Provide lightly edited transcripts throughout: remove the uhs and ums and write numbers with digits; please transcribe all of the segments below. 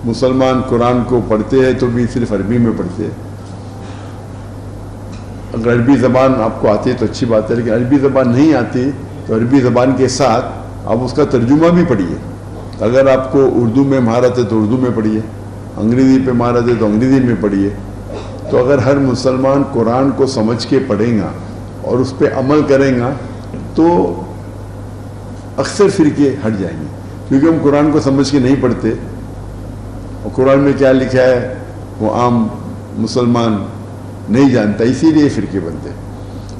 مسلمان قرآن کو پڑھتے ہیں تو بھی صرف عربی میں پڑھتے ہیں. اگر عربی زبان آپ کو آتی ہے تو اچھی بات ہے، لیکن عربی زبان نہیں آتی تو عربی زبان کے ساتھ آپ اس کا ترجمہ بھی پڑھیے. اگر آپ کو اردو میں مہارت ہے تو اردو میں پڑھیے، انگریزی پہ مہارت ہے تو انگریزی میں پڑھیے. تو اگر ہر مسلمان قرآن کو سمجھ کے پڑھیں گا اور اس پہ عمل کریں گا تو اکثر فرقے ہٹ جائیں گے، کیونکہ ہم قرآن کو سمجھ کے نہیں پڑھتے اور قرآن میں کیا لکھا ہے وہ عام مسلمان نہیں جانتا، اسی لیے فرقے بنتے.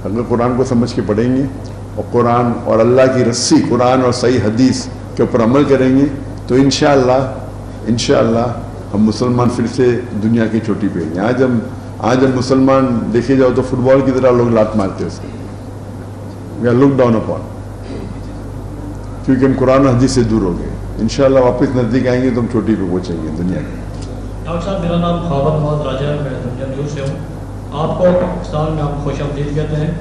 اگر قرآن کو سمجھ کے پڑھیں گے اور قرآن اور اللہ کی رسی قرآن اور صحیح حدیث کے اوپر عمل کریں گے تو انشاءاللہ ہم مسلمان پھر سے دنیا کی چوٹی پہ ہیں. آج ہم مسلمان دیکھے جاؤ تو فٹ بال کی طرح لوگ لات مارتے ہیں اس کو، we are look down upon, کیونکہ ہم قرآن و حدیث سے دور ہو گئے. انشاءاللہ واپس نزدیک آئیں گے تو ہم چوٹی پہ پہنچیں گے دنیا میں. ڈاکٹر صاحب میرا نام خاور محمد راجہ ہے، میں دنیا سے ہوں. آپ کو پاکستان میں آپ خوش آمدید کہتے ہیں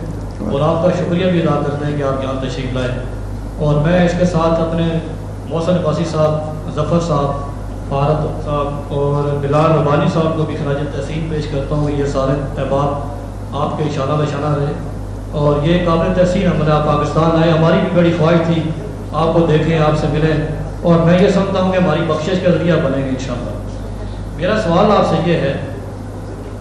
اور آپ کا شکریہ بھی ادا کرتے ہیں کہ آپ یہاں تشریف لائے. اور میں اس کے ساتھ اپنے محسن عباسی صاحب، ظفر صاحب، فارد صاحب اور بلال ربانی صاحب کو بھی خراج تحسین پیش کرتا ہوں. یہ سارے احباب آپ کے اشارہ بشانہ رہے اور یہ قابل تحسین عمل آپ پاکستان آئے. ہماری بھی بڑی خواہش تھی آپ کو دیکھیں، آپ سے ملیں، اور میں یہ سمجھتا ہوں کہ ہماری بخشش کا ذریعہ بنیں گے انشاءاللہ. میرا سوال آپ سے یہ ہے،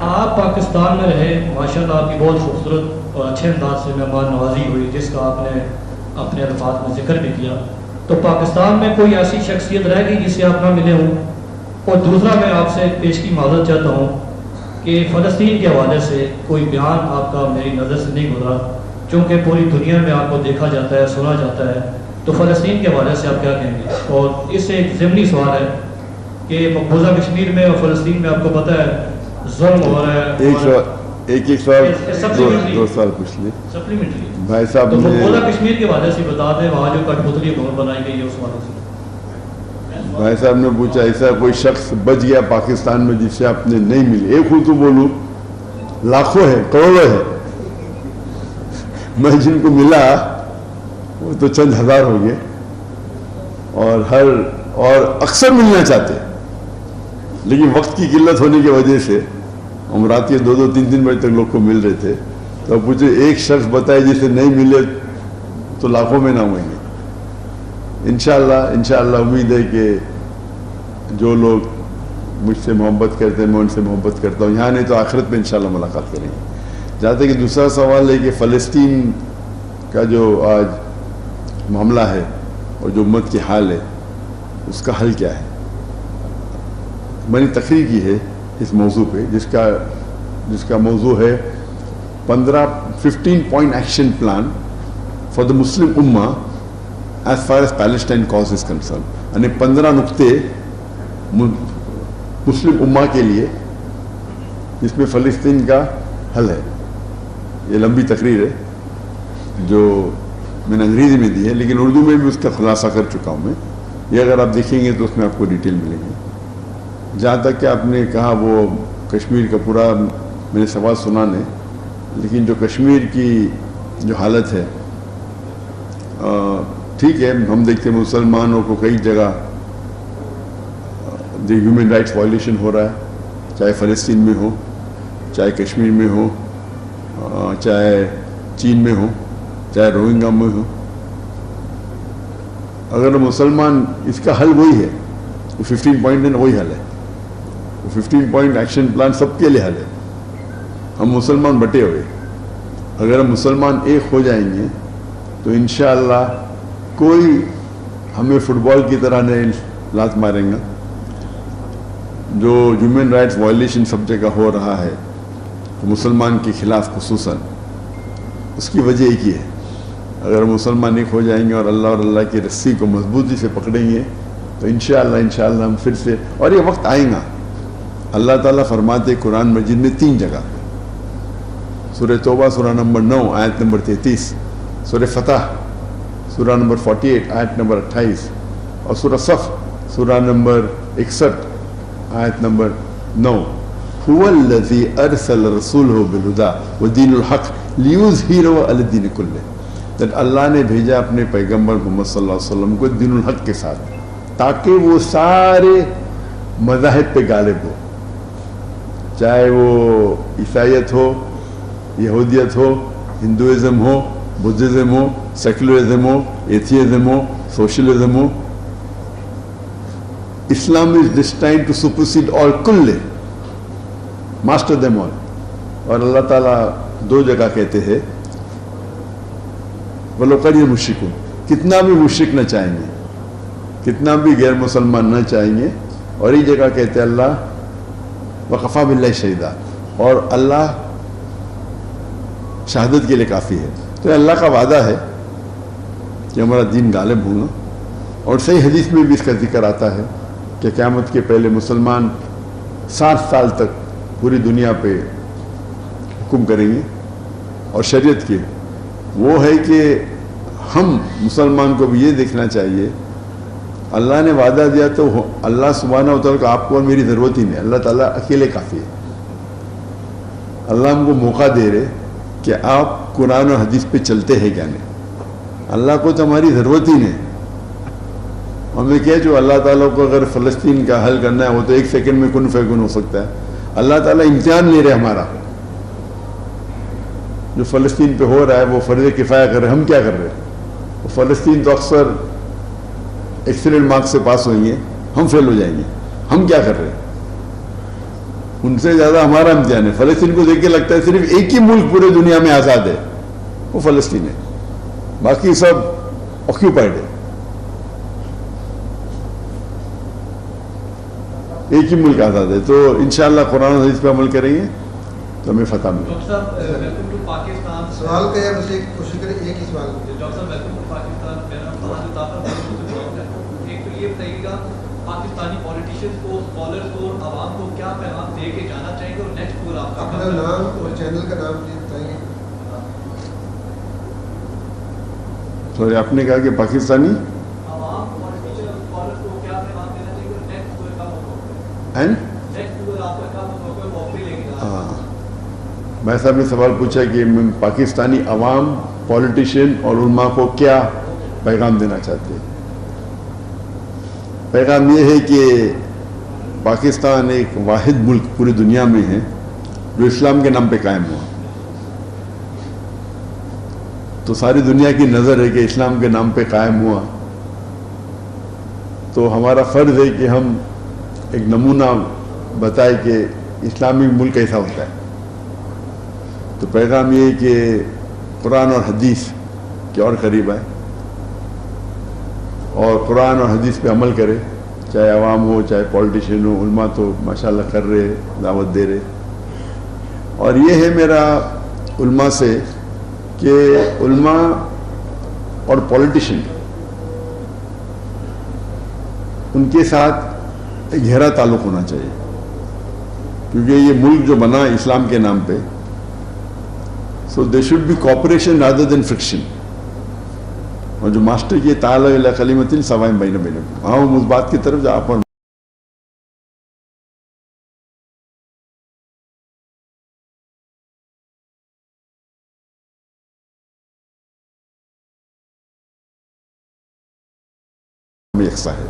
آپ پاکستان میں رہے، ماشاءاللہ آپ کی بہت خوبصورت اور اچھے انداز سے مہمان نوازی ہوئی جس کا آپ نے اپنے الفاظ میں ذکر بھی کیا. تو پاکستان میں کوئی ایسی شخصیت رہ گئی جس سے آپ نہ ملے ہوں؟ اور دوسرا میں آپ سے پیش کی معذرت چاہتا ہوں کہ فلسطین کے حوالے سے کوئی بیان آپ کا میری نظر سے نہیں گزرا، چونکہ پوری دنیا میں آپ کو دیکھا جاتا ہے، سنا جاتا ہے. تو فلسطین کے حوالے سے آپ کیا کہیں گے؟ اور اس سے ایک ضمنی سوال ہے کہ مقبوضہ کشمیر میں اور فلسطین میں آپ کو پتہ ہے ظلم ہو رہا ہے. ایک سوال دو سوال پوچھ لیں سپلیمنٹری بھائی صاحب. تو مقبوضہ کشمیر کے حوالے سے بتا دیں، وہاں جو کٹ پتلی حکومت بنائی گئی ہے اس حوالے سے. بھائی صاحب نے پوچھا ایسا کوئی شخص بچ گیا پاکستان میں جس سے آپ نے نہیں ملی؟ ایک ہوں تو بولوں، لاکھوں ہے، کروڑوں ہے. میں جن کو ملا وہ تو چند ہزار ہو گئے اور اکثر ملنا چاہتے، لیکن وقت کی قلت ہونے کی وجہ سے ہم رات کے 2-3 بجے تک لوگ کو مل رہے تھے. تو مجھے ایک شخص بتائے جسے نہیں ملے تو لاکھوں میں نہ ہوئیں گے. انشاءاللہ امید ہے کہ جو لوگ مجھ سے محبت کرتے ہیں میں ان سے محبت کرتا ہوں، یہاں نہیں تو آخرت میں انشاءاللہ ملاقات کریں گے. جہاں تک کہ دوسرا سوال ہے کہ فلسطین کا جو آج معاملہ ہے اور جو امت کی حال ہے اس کا حل کیا ہے. میں نے تقریر کی ہے اس موضوع پہ جس کا موضوع ہے 15 point action plan for the Muslim Ummah as far as Palestine cause is concerned. یعنی 15 نقطے مسلم امہ کے لیے جس میں فلسطین کا حل ہے. یہ لمبی تقریر ہے جو میں نے انگریزی میں دی ہے، لیکن اردو میں بھی اس کا خلاصہ کر چکا ہوں میں. یہ اگر آپ دیکھیں گے تو اس میں آپ کو ڈیٹیل ملیں گے. جہاں تک کہ آپ نے کہا وہ کشمیر کا پورا میں نے سوال سنا نہیں، لیکن جو کشمیر کی جو حالت ہے ٹھیک ہے، ہم دیکھتے ہیں مسلمانوں کو کئی جگہ ہیومن رائٹس وائلیشن ہو رہا ہے، چاہے فلسطین میں ہو، چاہے کشمیر میں ہو، چاہے چین میں ہو، چاہے روہنگا میں ہو. اگر مسلمان اس کا حل وہی ہے، وہ 15 پوائنٹ ہے نا، وہی حل ہے. وہ 15 پوائنٹ ایکشن پلان سب کے لیے حل ہے. ہم مسلمان بٹے ہوئے، اگر ہم مسلمان ایک ہو جائیں گے تو انشاءاللہ کوئی ہمیں فٹ بال کی طرح نہیں لات ماریں گا. جو ہیومن رائٹس وائلیشن سب جگہ ہو رہا ہے مسلمان کے خلاف خصوصاً، اس کی وجہ ایک ہی ہے. اگر مسلمان ایک ہو جائیں گے اور اللہ کی رسی کو مضبوطی سے پکڑیں گے تو انشاءاللہ ہم پھر سے، اور یہ وقت آئیں گا. اللہ تعالیٰ فرماتے قرآن مجید میں 3 جگہ، سورہ توبہ سورہ نمبر 9 آیت نمبر 33، سورہ فتح سورہ نمبر 48 آیت نمبر 28، اور سورہ صف سورہ نمبر 61 آیت نمبر 9، هو الذی ارسل رسولہ بالہدی ودین الحق لیظہرہ علی الدین کلہ. اللہ نے بھیجا اپنے پیغمبر محمد صلی اللہ علیہ وسلم کو دین الحق کے ساتھ تاکہ وہ سارے مذاہب پہ غالب ہو، چاہے وہ عیسائیت ہو، یہودیت ہو، ہندوازم ہو، بدھزم ہو، سیکولرزم ہو، ایتھیزم ہو، سوشلزم ہو. اسلام is destined to supersede all kill, master them all. اور اللہ تعالیٰ 2 جگہ کہتے ہیں وَلَوْ كَرِهَ الْمُشْرِكُونَ، کتنا بھی مشرک نہ چاہیں گے، کتنا بھی غیر مسلمان نہ چاہیں گے. اور ایک جگہ کہتے ہیں اللہ وَكَفَىٰ بِاللَّهِ شَهِيدًا، اور اللہ شہادت کے لیے کافی ہے. تو اللہ کا وعدہ ہے کہ ہمارا دین غالب ہوگا. اور صحیح حدیث میں بھی اس کا ذکر آتا ہے کہ قیامت کے پہلے مسلمان 60 سال تک پوری دنیا پہ حکم کریں گے. اور شریعت کے وہ ہے کہ ہم مسلمان کو بھی یہ دیکھنا چاہیے، اللہ نے وعدہ دیا تو اللہ سبحانہ و تعالیٰ کو آپ کو اور میری ضرورت ہی نہیں، اللہ تعالیٰ اکیلے کافی ہے. اللہ ہم کو موقع دے رہے کہ آپ قرآن اور حدیث پہ چلتے ہیں کیا نہیں. اللہ کو تو ہماری ضرورت ہی نہیں. ہمیں کیا جو اللہ تعالیٰ کو اگر فلسطین کا حل کرنا ہے وہ تو 1 سیکنڈ میں کن فیکن ہو سکتا ہے. اللہ تعالیٰ امتحان لے رہے ہمارا، جو فلسطین پہ ہو رہا ہے وہ فرض کفایہ کر رہے، ہم کیا کر رہے ہیں؟ وہ فلسطین تو اکثر ایکسیلنٹ مارکس سے پاس ہوئیں گے، ہم فیل ہو جائیں گے. ہم کیا کر رہے ہیں؟ ان سے زیادہ ہمارا امتحان ہے. فلسطین کو دیکھ کے لگتا ہے صرف ایک ہی ملک پورے دنیا میں آزاد ہے، وہ فلسطین ہے، باقی سب آکیوپائڈ ہے. ایک ہی ملک آزاد ہے. تو انشاءاللہ قرآن و حدیث پہ عمل کریں گے تو ہمیں فتح ملے. ڈاکٹر صاحب ویلکم ٹو پاکستان. سوال کا ہے بس ایک کوشش کریں ایک ہی سوال. ڈاکٹر صاحب ویلکم ٹو پاکستان. میرا نام فہد طاہر ہے. ایک تو یہ بتائیے گا پاکستانی پولیٹیشینز کو، اسکالرز کو، عوام کو کیا پیغام دے کے جانا چاہیں گے؟ اور نیکسٹ پورا آپ کا اپنا نام اور چینل کا نام بھی بتائیے. سوری آپ نے کہا کہ پاکستانی عوام پولیٹیشین اسکالرز کو کیا پیغام دینا چاہیے اور نیکسٹ پورے کا موقع ہیں؟ نیکسٹ پورا آپ کا کام موقع موقع لے گا. ہاں، میں صاحب نے سوال پوچھا کہ پاکستانی عوام، پولیٹیشین اور علماء کو کیا پیغام دینا چاہتے ہیں. پیغام یہ ہے کہ پاکستان ایک واحد ملک پوری دنیا میں ہے جو اسلام کے نام پہ قائم ہوا. تو ساری دنیا کی نظر ہے کہ اسلام کے نام پہ قائم ہوا، تو ہمارا فرض ہے کہ ہم ایک نمونہ بتائے کہ اسلامی ملک کیسا ہوتا ہے. تو پیغام یہ ہے کہ قرآن اور حدیث کے اور قریب آئے اور قرآن اور حدیث پہ عمل کرے، چاہے عوام ہو چاہے پولیٹیشین ہو. علماء تو ماشاءاللہ کر رہے، دعوت دے رہے. اور یہ ہے میرا علماء سے کہ علماء اور پولیٹیشین ان کے ساتھ ایک گہرا تعلق ہونا چاہیے، کیونکہ یہ ملک جو بنا اسلام کے نام پہ، so they should be cooperation rather then friction. اور جو ماسٹر کی تعالی الی کلمۃ سواء بین بینکم، ہاں اس بات کی طرف آپ اور یکساں ہے.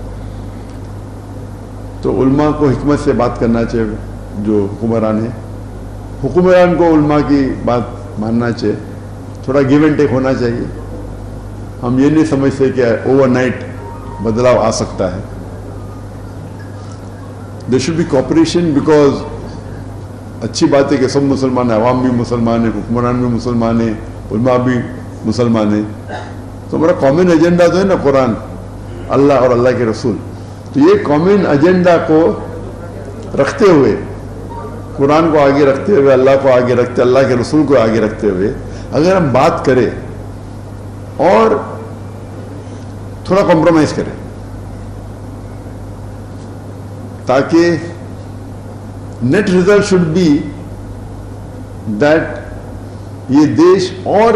تو علماء کو حکمت سے بات کرنا چاہیے. جو حکمران ہیں، حکمران کو علماء کی بات ماننا چاہیے. تھوڑا گیو اینڈ ٹیک ہونا چاہیے. ہم یہ نہیں سمجھتے کہ اوور نائٹ بدلاؤ آ سکتا ہے. There should be cooperation, because اچھی بات ہے کہ سب مسلمان ہیں، عوام بھی مسلمان ہیں، حکمران بھی مسلمان ہیں، علماء بھی مسلمان ہیں. تو ہمارا کامن ایجنڈا تو ہے نا قرآن، اللہ اور اللہ کے رسول. تو یہ کامن ایجنڈا کو رکھتے ہوئے، قرآن کو آگے رکھتے ہوئے، اللہ کو آگے رکھتے، اللہ کے رسول کو آگے رکھتے ہوئے اگر ہم بات کریں اور تھوڑا کمپرومائز کریں تاکہ net result should be that یہ دیش اور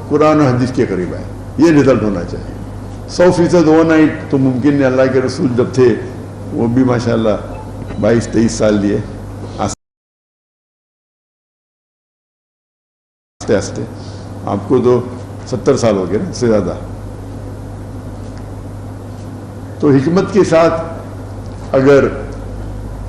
قرآن و حدیث کے قریب آئے. یہ ریزلٹ ہونا چاہیے. 100% اوور نائٹ تو ممکن نہیں. اللہ کے رسول جب تھے وہ بھی ماشاءاللہ 22-23 سال لیے، آستے آستے. آپ کو تو 70 سال ہو گئے نا، اس سے زیادہ. تو حکمت کے ساتھ اگر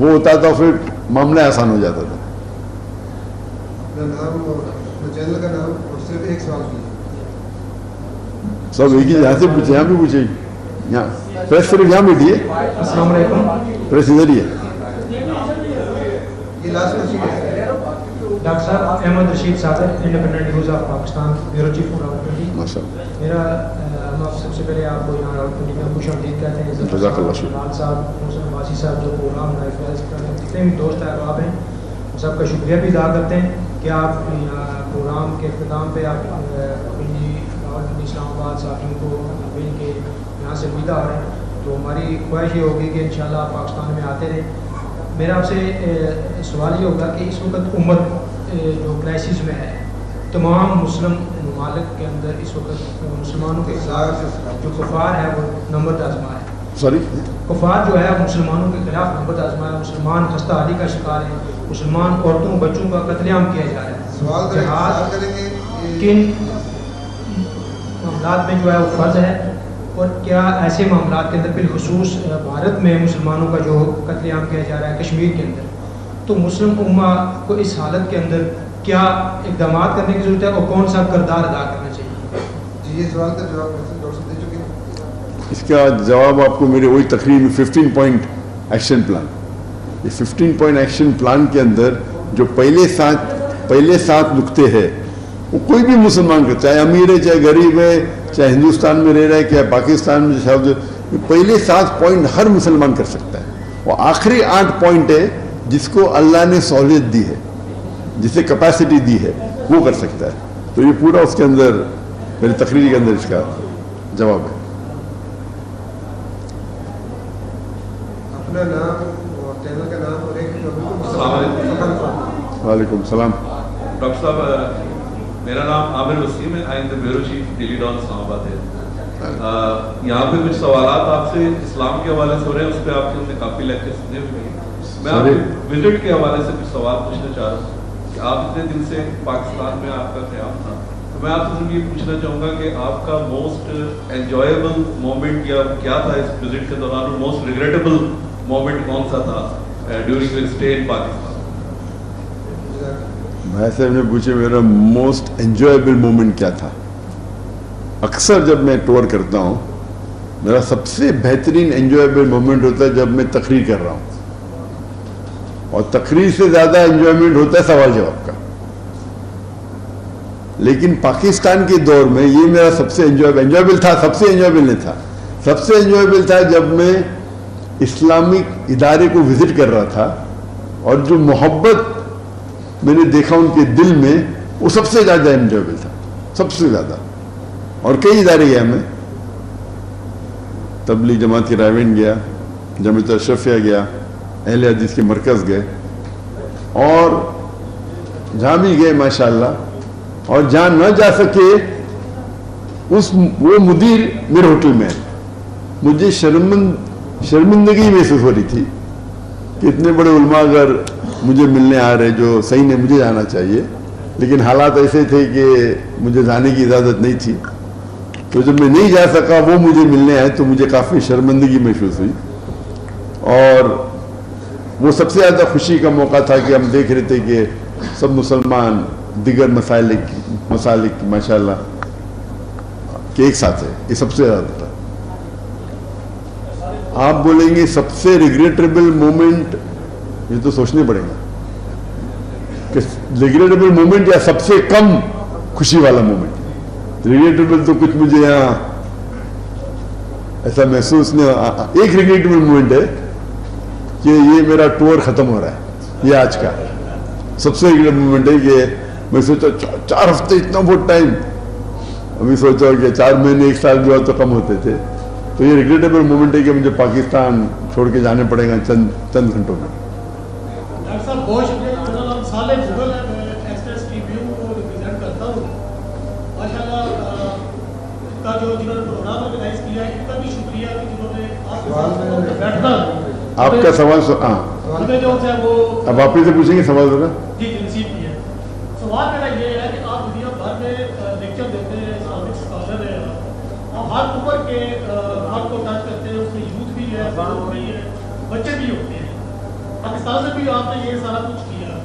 وہ ہوتا تو پھر معاملہ آسان ہو جاتا تھا. اپنا نام اور اپنے چینل کا نام اور صرف ایک سوال کیجیے. سب ایک ہی یہاں سے پوچھے, یہاں بھی پوچھے, یہاں پریس صرف یہاں بیٹھی ہے, السلام علیکم. پریس ادھر ہی ہے. یہ لاسٹ کوشچن ہے. ڈاکٹر صاحب Ahmed Rashid Sadiq, independent news of Pakistan, bureau chief Rawalpindi. ماشاء اللہ. میرا ہم آپ سب سے پہلے آپ کو یہاں راولپنڈی میں خوش آمدید کہتے ہیں. جزاک اللہ شکر. لال صاحب, محسن عباسی صاحب جو پروگرام لائف جتنے بھی دوست احباب ہیں سب کا شکریہ بھی ادا کرتے ہیں کہ آپ پروگرام کے اختتام پہ آپ راولپنڈی اسلام آباد صحافیوں کو مل کے یہاں سے الوداع ہو رہے ہیں. تو ہماری خواہش یہ ہوگی کہ انشاءاللہ آپ پاکستان میں آتے رہیں. میرا آپ سے سوال یہ ہوگا کہ اس وقت امت جو کرائسس میں ہے, تمام مسلم ممالک کے اندر اس وقت مسلمانوں کے خلاف جو کفار ہے وہ نمبر آزما ہے. سوری, کفار جو ہے مسلمانوں کے خلاف نمبر آزما ہے. مسلمان خستہ حالی کا شکار ہیں, مسلمان عورتوں بچوں کا قتل عام کیا جا رہا ہے. سوال کریں گے کن معاملات میں جو ہے وہ فرض ہے, اور کیا ایسے معاملات کے اندر بالخصوص بھارت میں مسلمانوں کا جو قتل عام کیا جا رہا ہے کشمیر کے اندر, تو مسلم امہ کو اس حالت کے اندر کیا اقدامات کرنے کی ضرورت ہے اور کون سا کردار ادا کرنا چاہیے؟ جی, یہ سوال کا جواب ڈاکٹر صاحب دے چکے ہیں. اس کا جواب آپ کو میرے وہی تقریر میں 15 پوائنٹ ایکشن پلان, یہ 15 پوائنٹ ایکشن پلان کے اندر جو پہلے 7 نقطے ہیں وہ کوئی بھی مسلمان کا, چاہے امیر ہے چاہے غریب ہے, چاہے ہندوستان میں رہ رہا ہے چاہے پاکستان میں, جیسے پہلے 7 پوائنٹ ہر مسلمان کر سکتا ہے. وہ آخری 8 پوائنٹ ہے جس کو اللہ نے سہولت دی ہے, جسے کیپیسٹی دی ہے, وہ کر سکتا ہے. تو یہ پورا اس کے اندر میری تقریر کے اندر اس کا جواب ہے. اپنا نام اور چینل کا نام اور ایک السلام علیکم. وعلیکم السلام. ڈاکٹر صاحب, میرا نام عامر وسیم ہے, I am the bureau chief daily Dawn Islamabad ہے. یہاں پہ کچھ سوالات آپ سے اسلام کے حوالے سے ہو رہے ہیں, اس پہ آپ کے ہم نے کافی لیکچر سنے ہوئے ہیں. میں آپ کے وزٹ کے حوالے سے کچھ سوال پوچھنا چاہ رہا ہوں کہ آپ اتنے دن سے پاکستان میں آپ کا قیام تھا, تو میں آپ سے صرف یہ پوچھنا چاہوں گا کہ آپ کا موسٹ انجوائبل مومنٹ کیا تھا اس وزٹ کے دوران, اور موسٹ ریگریٹیبل مومنٹ کون سا تھا during your stay in Pakistan? ویسے ہم نے پوچھے میرا موسٹ انجوائبل مومنٹ کیا تھا. اکثر جب میں ٹور کرتا ہوں میرا سب سے بہترین انجوائبل مومنٹ ہوتا ہے جب میں تقریر کر رہا ہوں, اور تقریر سے زیادہ انجوائمنٹ ہوتا ہے سوال جواب کا. لیکن پاکستان کے دور میں یہ میرا سب سے انجوائبل تھا. سب سے انجوائبل نہیں تھا, سب سے انجوائبل تھا جب میں اسلامک ادارے کو وزٹ کر رہا تھا, اور جو محبت میں نے دیکھا ان کے دل میں, وہ سب سے زیادہ انجوائبل تھا, سب سے زیادہ. اور کئی ادارے گیا میں, تبلیغ جماعت کی رائیونڈ گیا, جامعۃ اشرفیہ گیا, اہل حدیث کے مرکز گئے, اور جہاں بھی گئے ماشاءاللہ. اور جہاں نہ جا سکے وہ مدیر میرے ہوٹل میں, مجھے شرمندگی محسوس ہو رہی تھی کہ اتنے بڑے علماء اگر مجھے ملنے آ رہے, جو صحیح نے مجھے جانا چاہیے, لیکن حالات ایسے تھے کہ مجھے جانے کی اجازت نہیں تھی. تو جب میں نہیں جا سکا, وہ مجھے ملنے آئے, تو مجھے کافی شرمندگی محسوس ہوئی. اور وہ سب سے زیادہ خوشی کا موقع تھا کہ ہم دیکھ رہے تھے کہ سب مسلمان دیگر مسالک ماشاءاللہ کہ ایک ساتھ ہے. یہ سب سے زیادہ تھا. آپ بولیں گے سب سے ریگریٹیبل مومنٹ, یہ تو سوچنے پڑے گا کہ ریگریٹیبل مومنٹ یا سب سے کم خوشی والا مومنٹ. ریگریٹیبل تو کچھ مجھے یہاں ایسا محسوس نہیں. ایک ریگریٹیبل مومنٹ ہے کہ یہ میرا ٹور ختم ہو رہا ہے, یہ آج کا سب سے ریگریٹیبل مومنٹ ہے. کہ میں سوچا 4 ہفتے اتنا بہت ٹائم, ابھی سوچا کہ 4 مہینے 1 سال جو ہے تو کم ہوتے تھے. تو یہ ریگریٹیبل مومنٹ ہے کہ مجھے پاکستان چھوڑ کے جانے پڑے گا چند گھنٹوں میں. ڈاکٹر صاحب بہت شکریہ. میرا نام صالح جبل ہے, میں ایس ایس ٹی وی کو ریپرزینٹ کرتا ہوں. ماشاءاللہ کا جو جنہوں نے پروگرام آرگنائز کیا ہے ان کا بھی شکریہ کہ جنہوں نے آپ کے ساتھ بیٹھنا. آپ کا سوال ہمیں جو ہے وہ اب آپ ہی سے پوچھیں گے سوال ذرا. جی ریسیو کیا. سوال میرا یہ ہے کہ آپ دنیا بھر میں لیکچر دیتے ہیں, اسلامک اسکالر ہیں, آپ ہر عمر کے بات کو ٹچ کرتے ہیں. اس میں یوتھ بھی ہے, بزرگ بھی ہے, بچے بھی ہوتے ہیں. پاکستان سے بھی آپ نے یہ سارا کچھ کیا.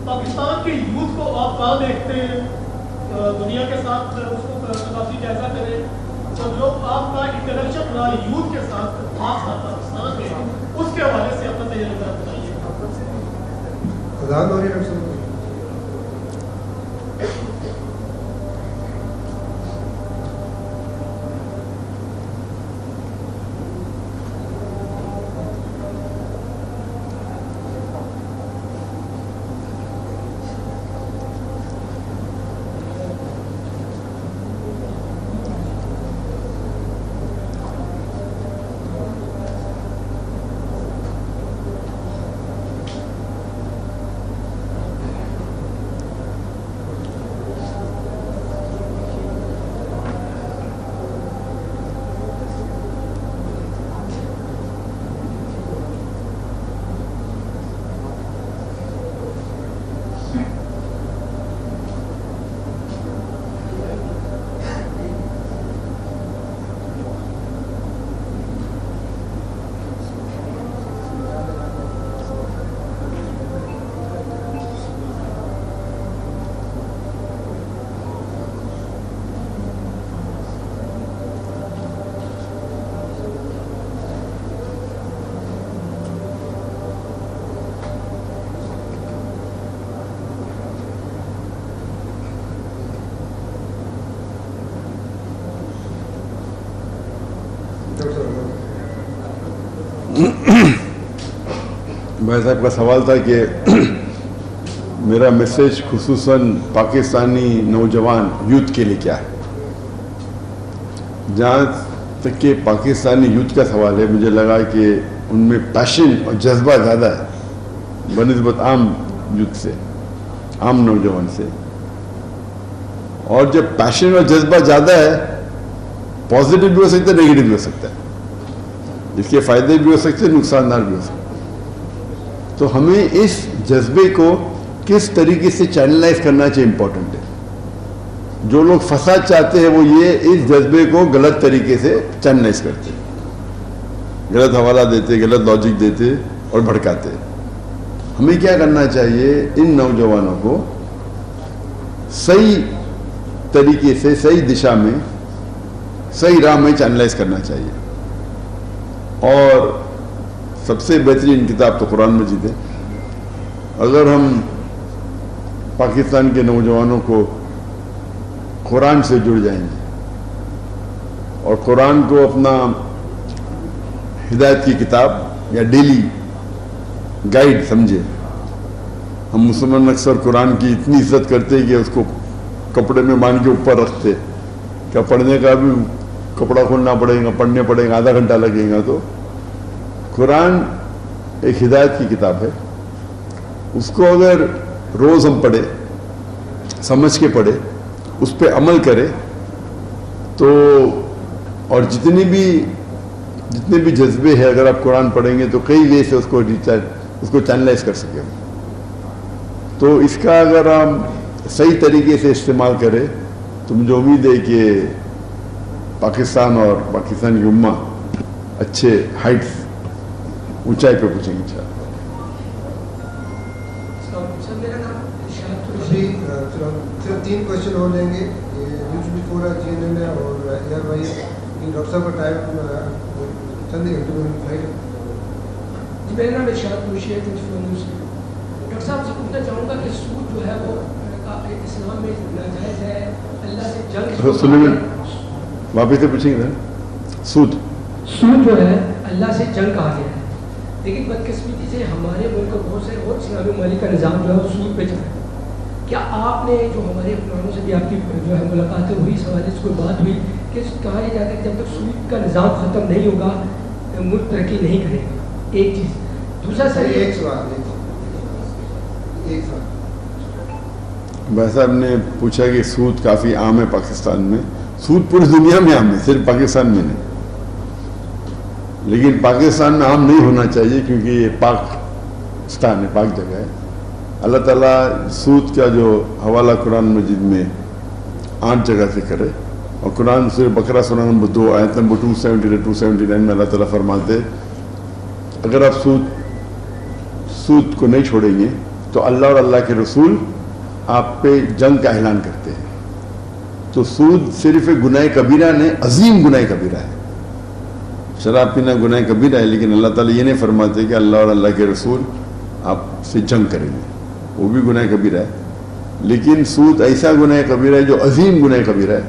پاکستان کے یوتھ کو آپ کہاں دیکھتے ہیں؟ دنیا کے ساتھ اس کو کافی جائزہ کریں تو جو آپ کا انٹریکشن رہا یوتھ کے ساتھ خاص طور پاکستان میں اس کے حوالے سے اپنا تجربہ بتائیے. آزاد ہو رہی ہے سب بھائی صاحب کا سوال تھا کہ میرا میسیج خصوصاً پاکستانی نوجوان یوتھ کے لیے کیا ہے. جہاں تک کہ پاکستانی یوتھ کا سوال ہے مجھے لگا کہ ان میں پیشن اور جذبہ زیادہ ہے بنسبت عام یوتھ سے, عام نوجوان سے. اور جب پیشن اور جذبہ زیادہ ہے پازیٹیو بھی ہو سکتا ہے نیگیٹو بھی ہو سکتا ہے, اس کے فائدے بھی ہو سکتے ہیں نقصان دار بھی ہو سکتے ہیں. تو ہمیں اس جذبے کو کس طریقے سے چینلائز کرنا چاہیے امپورٹنٹ ہے. جو لوگ فساد چاہتے ہیں وہ یہ اس جذبے کو غلط طریقے سے چینلائز کرتے, غلط حوالہ دیتے, غلط لاجک دیتے اور بھڑکاتے. ہمیں کیا کرنا چاہیے, ان نوجوانوں کو صحیح طریقے سے صحیح دشا میں صحیح راہ میں چینلائز کرنا چاہیے. اور سب سے بہترین کتاب تو قرآن مجید ہے. اگر ہم پاکستان کے نوجوانوں کو قرآن سے جڑ جائیں گے اور قرآن کو اپنا ہدایت کی کتاب یا ڈیلی گائیڈ سمجھے. ہم مسلمان اکثر قرآن کی اتنی عزت کرتے کہ اس کو کپڑے میں باندھ کے اوپر رکھتے, کیا پڑھنے کا بھی کپڑا کھولنا پڑے گا, پڑھنے پڑے گا, آدھا گھنٹہ لگے گا. تو قرآن ایک ہدایت کی کتاب ہے, اس کو اگر روز ہم پڑھے, سمجھ کے پڑھے, اس پہ عمل کرے تو, اور جتنے بھی جذبے ہیں اگر آپ قرآن پڑھیں گے تو کئی وے سے اس کو چینلائز کر سکیں. تو اس کا اگر ہم صحیح طریقے سے استعمال کریں تو مجھے امید ہے کہ پاکستان اور پاکستان کی امہ اچھے ہائٹس, اونچائی پہ پہنچیں گے انشاءاللہ. صرف 3 کوشچن ہو جائیں گے. پورا GNN ہے اور ایئر بھائی ڈاکٹر صاحب کا ٹائم چند ہی گھنٹے میں فلائٹ. جی میرا نام ارشاد قریشی ہے, 24 نیوز سے. ڈاکٹر صاحب سے پوچھنا چاہوں گا کہ سود جو ہے وہ اسلام میں ناجائز ہے, اللہ سے جنگ. سنیں واپس سے پوچھیں گے. سود جو ہے اللہ سے جنگ کہا گیا ہے, لیکن بدقسمتی سے ہمارے ملک کا بہت سے اور اسلامی ممالک کا نظام جو ہے وہ سود پہ چل رہا ہے. کیا آپ نے جو ہمارے حکمرانوں سے بھی آپ کی جو ہے ملاقاتیں ہوئی, اس حوالے سے کوئی بات ہوئی کہ کہا یہ جاتا ہے کہ جب تک سود کا نظام ختم نہیں ہوگا ملک ترقی نہیں کرے گا. ایک چیز. دوسرا سر ایک سوال بھائی صاحب نے پوچھا کہ سود کافی عام ہے پاکستان میں. سود پوری دنیا میں عام ہے, صرف پاکستان میں نہیں. لیکن پاکستان میں عام نہیں ہونا چاہیے کیونکہ یہ پاکستان ہے, پاک جگہ ہے. اللہ تعالیٰ سود کا جو حوالہ قرآن مجید میں 8 جگہ سے کرے, اور قرآن سورہ بقرہ سورہ نمبر 2 آیت نمبر 270 279 میں اللہ تعالیٰ فرماتے اگر آپ سود کو نہیں چھوڑیں گے تو اللہ اور اللہ کے رسول آپ پہ جنگ کا اعلان کرتے ہیں. تو سود صرف ایک گناہ کبیرہ نہیں، عظیم گناہ کبیرہ ہے. شراب پینا گناہ کبیرہ ہے، لیکن اللہ تعالیٰ یہ نہیں فرماتے کہ اللہ اور اللہ کے رسول آپ سے جنگ کریں گے. وہ بھی گناہ کبیرہ ہے، لیکن سود ایسا گناہ کبیرہ ہے جو عظیم گناہ کبیرہ ہے.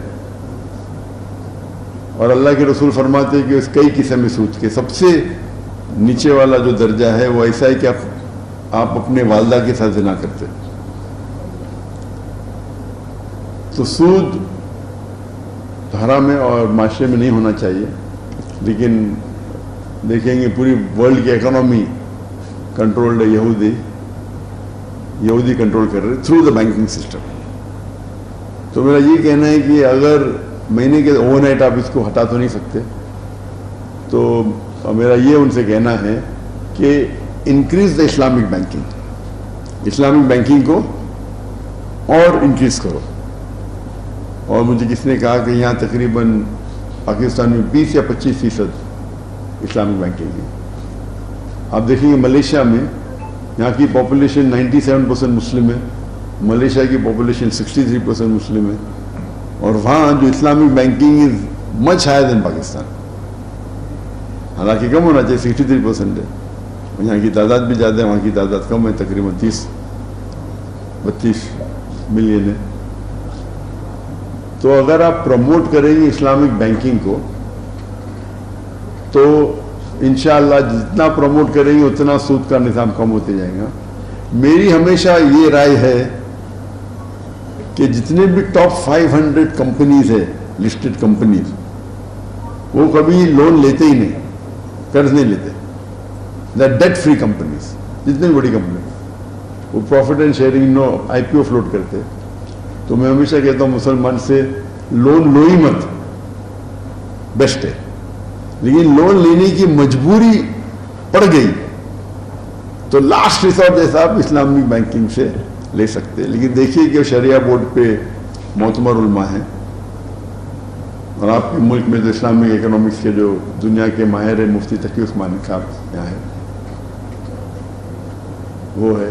اور اللہ کے رسول فرماتے ہیں کہ اس کئی قسم سود کے سب سے نیچے والا جو درجہ ہے وہ ایسا ہے کہ آپ اپنے والدہ کے ساتھ زنا کرتے. تو سود حرام ہے اور معاشرے میں نہیں ہونا چاہیے، لیکن دیکھیں گے پوری ورلڈ کی اکانومی کنٹرولڈ ہے، یہودی کنٹرول کر رہے تھرو دا بینکنگ سسٹم. تو میرا یہ کہنا ہے کہ اگر مہینے کے اوور نائٹ آپ اس کو ہٹا تو نہیں سکتے، تو میرا یہ ان سے کہنا ہے کہ انکریز دا اسلامک بینکنگ کو اور انکریز کرو. اور مجھے کس نے کہا کہ یہاں تقریباً پاکستان میں 20 یا 25% اسلامک بینکنگ ہے. آپ دیکھیں گے ملیشیا میں یہاں کی پاپولیشن 97% مسلم ہے، ملیشیا کی پاپولیشن 63% مسلم ہے، اور وہاں جو Islamic banking is much higher than Pakistan. حالانکہ کم ہونا چاہیے، 63% ہے. یہاں کی تعداد بھی زیادہ ہے، وہاں کی تعداد کم ہے، تقریباً 30-32 ملین ہے. تو اگر آپ پروموٹ کریں گے اسلامک بینکنگ کو تو انشاءاللہ جتنا پروموٹ کریں گے اتنا سود کا نظام کم ہوتے جائے گا. میری ہمیشہ یہ رائے ہے کہ جتنے بھی ٹاپ 500 کمپنیز ہے، لسٹڈ کمپنیز، وہ کبھی لون لیتے ہی نہیں، قرض نہیں لیتے. ڈیٹ فری کمپنیز، جتنی بڑی کمپنی، وہ profit and sharing IPO float کرتے. تو میں ہمیشہ کہتا ہوں مسلمان سے لون لو ہی مت، بیسٹ ہے. لیکن لون لینے کی مجبوری پڑ گئی تو لاسٹ ریسورٹ جیسا آپ اسلامک بینکنگ سے لے سکتے. لیکن دیکھیے کہ شریعہ بورڈ پہ معتبر علماء ہیں، اور آپ کے ملک میں جو اسلامک اکنامکس کے جو دنیا کے ماہر ہیں، مفتی تقی عثمانی صاحب یہاں ہے، وہ ہے.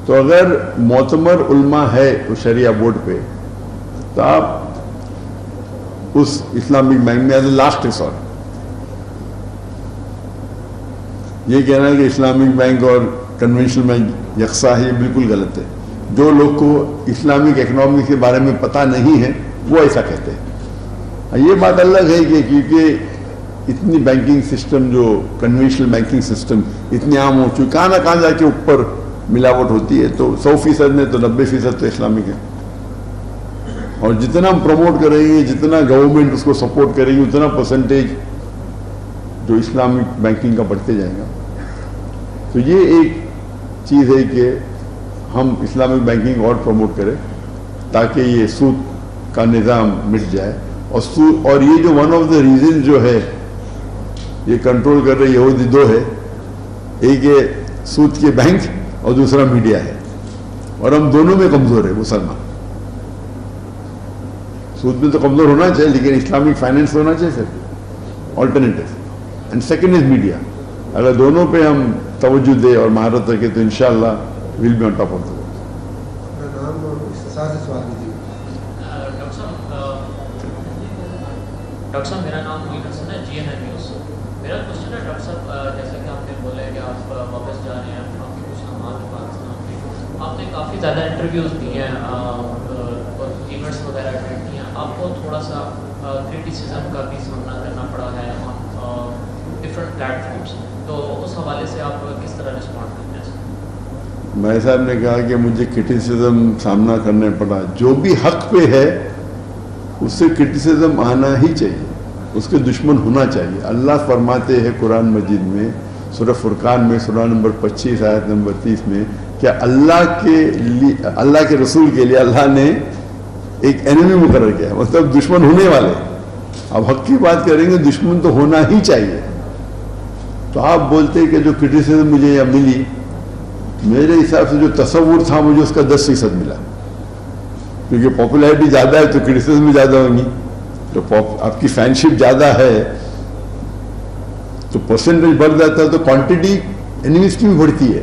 تو اگر معتبر علماء ہے اس شریعہ بورڈ پہ تو آپ اس اسلامک بینک میں ایز اے لاسٹ ریسورٹ. یہ کہنا ہے کہ اسلامک بینک اور کنونشنل بینک یکساں ہے، یہ بالکل غلط ہے. جو لوگ کو اسلامک اکنامکس کے بارے میں پتہ نہیں ہے وہ ایسا کہتے ہیں. یہ بات الگ ہے کہ کیونکہ اتنی بینکنگ سسٹم جو کنونشنل بینکنگ سسٹم اتنی عام ہو چکی، کہاں نہ کہاں جا کے اوپر ملاوٹ ہوتی ہے. تو 100% میں تو 90% تو اسلامک ہے. اور جتنا ہم پروموٹ کریں گے، جتنا گورنمنٹ اس کو سپورٹ کرے گی، اتنا پرسنٹیج جو اسلامک بینکنگ کا بڑھتے جائے گا. تو یہ ایک چیز ہے کہ ہم اسلامک بینکنگ اور پروموٹ کریں تاکہ یہ سود کا نظام مٹ جائے. اور یہ جو ون آف دا ریزن جو ہے یہ کنٹرول کر رہے یہودی دو ہے، ایک ہے سود کے بینک اور دوسرا میڈیا ہے. اور ہم دونوں میں کمزور ہے مسلمان. سود میں تو کمزور ہونا چاہیے، لیکن اسلامک فائنینس ہونا چاہیے sir alternative. And second is media. اگر دونوں پہ ہم توجہ دیں اور مہارت رکھیں تو انشاءاللہ will be on top of the world. اپنا نام اور اختصار سے سوال کیجیے. ڈاکٹر صاحب میرا نام موین حسن ہے، GNN نیوز. میرا کوشچن ہے ڈاکٹر صاحب، جیسا کہ آپ نے بولا ہے کہ آپ واپس جا رہے ہیں، آپ کے کچھ اعمال ہیں پاکستان میں، آپ نے کافی زیادہ انٹرویوز دی ہیں اور ایونٹس وغیرہ اٹینڈ کیے ہیں. آپ کو تھوڑا سا کرٹیسزم کا بھی سامنا کرنا پڑا ہے آن ڈفرینٹ پلیٹ فارمس. تو اس حوالے سے آپ کس طرح رسپونڈ کرتے ہیں؟ بھائی صاحب نے کہا کہ مجھے کرٹیسزم سامنا کرنا پڑا. جو بھی حق پہ ہے اس سے کرٹیسزم آنا ہی چاہیے، اس کے دشمن ہونا چاہیے. اللہ فرماتے ہیں قرآن مجید میں سورہ فرقان میں سورہ نمبر 25 آیت نمبر 30 میں کہ اللہ کے رسول کے لیے اللہ نے ایک اینیمی مقرر کیا، مطلب دشمن ہونے والے. اب حق کی بات کریں گے، دشمن تو ہونا ہی چاہیے. تو آپ بولتے ہیں کہ جو کرٹیسزم مجھے یا ملی، میرے حساب سے جو تصور تھا مجھے اس کا 10% ملا، کیونکہ پاپولیرٹی زیادہ ہے تو کرٹیسزم بھی زیادہ ہوں گی. تو آپ کی فینشپ زیادہ ہے تو پرسنٹیج بڑھ جاتا ہے، تو کوانٹٹی اینیمیز کی بھی بڑھتی ہے.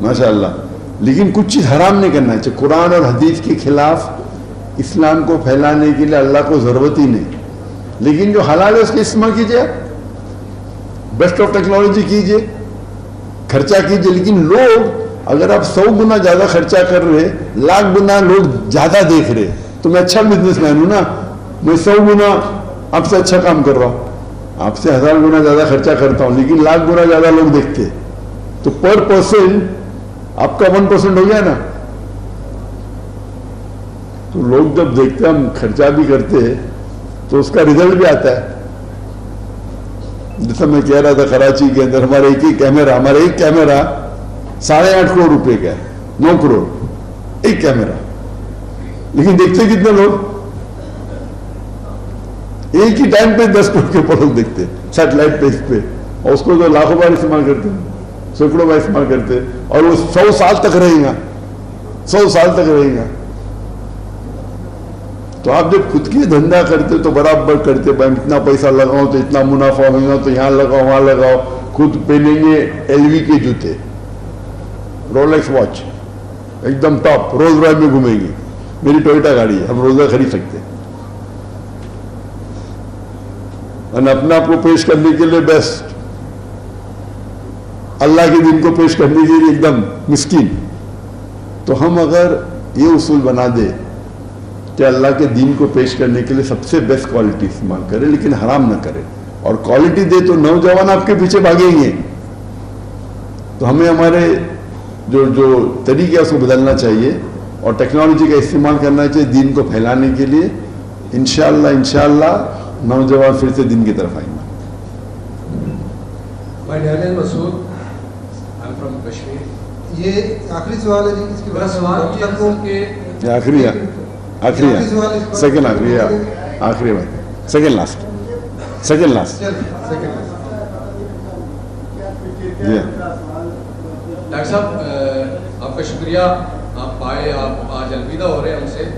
ماشاءاللہ. لیکن کچھ چیز حرام نہیں کرنا چاہیے. قرآن اور حدیث کے خلاف اسلام کو پھیلانے کے لیے اللہ کو ضرورت ہی نہیں. لیکن جو حلال ہے اس کا استعمال کیجیے, بیسٹ آف ٹیکنالوجی کیجیے, خرچہ کیجیے. لیکن لوگ اگر آپ 100 گنا زیادہ خرچہ کر رہے, لاکھ گنا لوگ زیادہ دیکھ رہے, تو میں اچھا بزنس مین ہوں نا, میں 100 گنا آپ سے اچھا کام کر رہا ہوں, آپ سے 1000 گنا زیادہ خرچہ کرتا ہوں, لیکن لاکھ گنا زیادہ لوگ دیکھتے, تو پر پرسن آپ کا 1% ہو گیا نا. تو لوگ جب دیکھتے ہم خرچہ بھی کرتے تو اس کا رزلٹ بھی آتا ہے. جیسا میں کہہ رہا تھا کراچی کے اندر ہمارا ایک کیمرہ 8.5 کروڑ روپے کا ہے, 9 کروڑ ایک کیمرہ, لیکن دیکھتے کتنے لوگ, ایک ہی ٹائم پہ 10 کروڑ کے اوپر لوگ دیکھتے سیٹلائٹ پہ, اس پہ, اور اس کو تو لاکھوں بار استعمال کرتے, سینکڑوں بار استعمال کرتے, اور وہ 100 سال تک رہے گا, 100 سال تک رہے گا. تو آپ جب خود کی دھندا کرتے تو برابر کرتے, بھائی اتنا پیسہ لگاؤ تو اتنا منافع ہوگا, تو یہاں لگاؤ وہاں لگاؤ. خود پہنیں گے LV کے جوتے, رولیکس واچ ایک دم ٹاپ, روز رائے میں گھومیں گی. میری ٹویوٹا گاڑی ہے, ہم روزہ خرید سکتے ہیں. اور اپنے آپ کو پیش کرنے کے لیے بیسٹ, اللہ کے دین کو پیش کرنے کے لیے ایک دم مسکین. تو ہم اگر یہ اصول بنا دے کہ اللہ کے دین کو پیش کرنے کے لیے سب سے بیسٹ کوالٹی استعمال کرے, لیکن حرام نہ کرے, اور کوالٹی دے تو نوجوان آپ کے پیچھے بھاگیں گے. تو ہمیں ہمارے جو طریقہ اس کو بدلنا چاہیے, اور ٹیکنالوجی کا استعمال کرنا چاہیے دین کو پھیلانے کے لیے. انشاءاللہ نوجوان پھر سے دین کی طرف آئیں گے. My name is Masood. I'm from Kashmir. یہ آخری سوال ہے جی, اس کے بعد سوال یہ آخری ہے, سیکنڈ آخری بھائی, سیکنڈ لاسٹ. جی ڈاکٹر صاحب آپ کا شکریہ, آپ آئے, آپ آج الوداع ہو رہے ہیں ہم سے.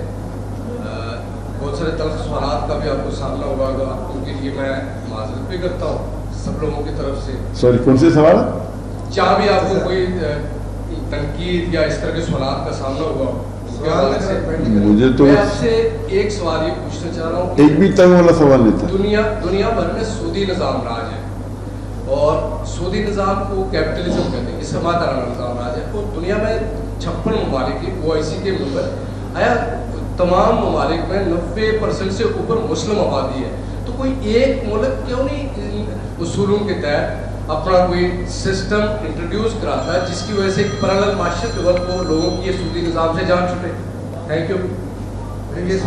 بہت سارے تلخ سوالات کا بھی آپ کو سامنا ہوگا, ان کے لیے میں معذرت بھی کرتا ہوں سب لوگوں کی طرف سے. سوری کون سے سوال؟ جہاں بھی آپ کو کوئی تنقید یا اس طرح کے سوالات کا سامنا ہوگا, مجھے تو میں آپ سے ایک سوال یہ پوچھنا چاہ رہا ہوں. ایک بھی تنگ والا سوال نہیں تھا. دنیا بھر میں سودی نظام راج ہے, اور سودی نظام کو کیپٹلزم کہتے ہیں, استثمار نظام راج ہے. اور دنیا میں 56 ممالک OIC کے ممبر, آیا تمام ممالک میں 90% سے اوپر مسلم آبادی ہے. تو کوئی ایک ملک کیوں نہیں اصولوں کے تحت اپنا کوئی سسٹم انٹروڈیوس کراتا ہے جس کی وجہ سے ایک پیرالل معاشرت کو لوگوں کی یہ سودی نظام سے جان چھٹے؟ Thank you.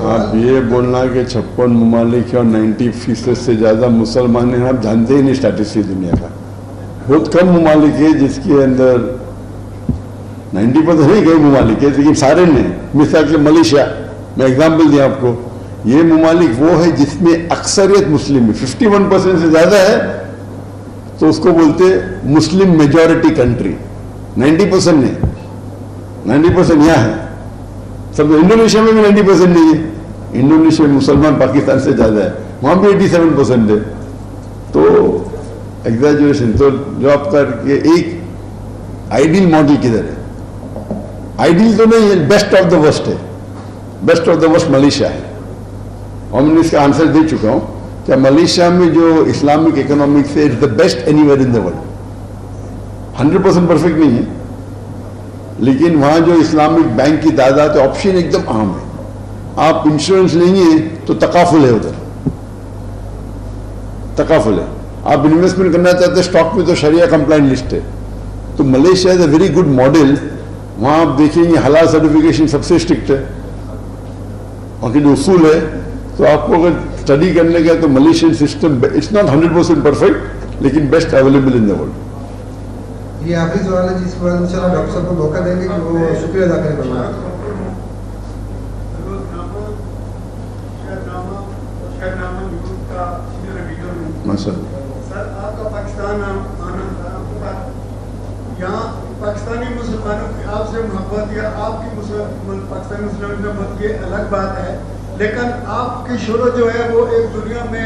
آپ یہ بولنا کہ 56 ممالک ہیں اور 90% سے زیادہ مسلمان ہیں, آپ جانتے ہی نہیں اسٹیٹسٹکس دنیا کا. بہت کم ممالک ہے جس کے اندر 90% نہیں, کئی ممالک ہے لیکن سارے نہیں. مثال کے ملیشیا میں ایگزامپل دیا آپ کو, یہ ممالک وہ ہے جس میں اکثریت مسلم ہے, 51% سے زیادہ ہے, تو اس کو بولتے مسلم میجورٹی کنٹری. 90% نہیں, 90% یہاں ہے. سب انڈونیشیا میں بھی 90% نہیں ہے, انڈونیشیا میں مسلمان پاکستان سے زیادہ ہے, وہاں بھی 87% ہے. تو ایگزیجریشن. تو جو آپ کا ایک آئیڈیل ماڈل کدھر ہے؟ آئیڈیل تو نہیں ہے, بیسٹ آف دا ورسٹ ہے. Best of the worst Malaysia ہے, اور میں نے اس کا آنسر دے چکا ہوں. کیا ملیشیا میں جو اسلامک اکنامکس ہے, it's the best anywhere in the world. 100% perfect نہیں ہے, لیکن وہاں جو اسلامک بینک کی تعداد ہے, آپشن ایک دم عام ہے. آپ انشورنس لیں گے تو تکافل ہے, ادھر تکافل ہے. آپ انویسٹمنٹ کرنا چاہتے ہیں اسٹاک میں تو شریعہ کمپلائنٹ لسٹ ہے. تو Malaysia is a very good model. وہاں آپ دیکھیں گے حلال سرٹیفکیشن سب سے اسٹرکٹ ہے, وہاں کے جو اصول ہے. تو آپ کو اگر اسٹڈی کرنے کا تو Malaysian system it's not 100% perfect, لیکن best available in the world. یہ آخری سوال ہے جس کے بعد انشاءاللہ ڈاکٹر صاحب کو موقع دیں گے کہ وہ شکریہ ادا کریں. ماشاء سر آپ کا پاکستان آنا تھا, یہاں پاکستانی مسلمانوں کی آپ سے محبت یا آپ کی پاکستانی مسلمانوں کی محبت یہ الگ بات ہے, لیکن آپ کی شروع جو ہے وہ ایک دنیا میں